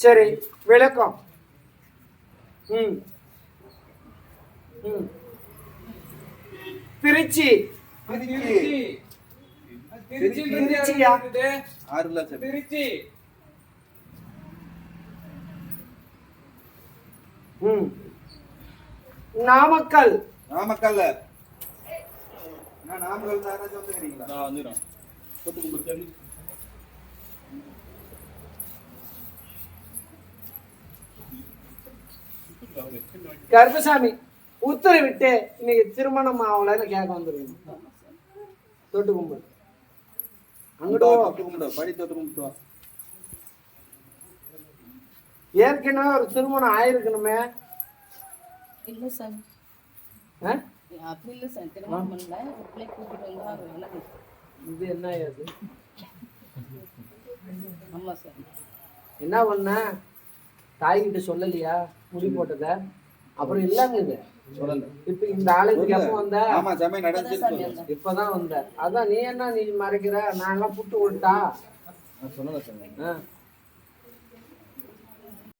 சரி, விளக்கம். ம் ம் திருச்சி. திருச்சியா? திருச்சி. ம் நாமக்கல். நாமக்கல். நாமக்கல் தானே சொல்லுறீங்களா? கருப்பசாமி உத்தரவிட்டு இன்னைக்கு திருமணம் ஆகலன்னு கேட்க வந்துருங்க. தொட்டு கும்பிடு. அங்கிட்டோ தொட்டு கும்பிடு. படி தொட்டு கும்பிட்டு. ஏற்கனவே ஒரு திருமணம் ஆயிருக்கணுமே. இல்ல சார். அப்படி இல்லை சார். திருமணம் பண்ணல. பிள்ளை கூப்பிட்டு வந்தா இது என்ன ஆகுது? ஆமா சார். என்ன பண்ண? தாய்கிட்ட சொல்லலையா முடி போட்டத? அப்புறம் இல்லங்க இது சொல்லல. இப்ப இந்த ஆளுக்கு எப்ப வந்த? ஆமா சமயம் நடந்துச்சு. இப்பதான் வந்த. அதான் நீ என்ன நீ மறைக்கிற? நான் எல்லாம் புட்டு விட்டா சொல்லல சார்.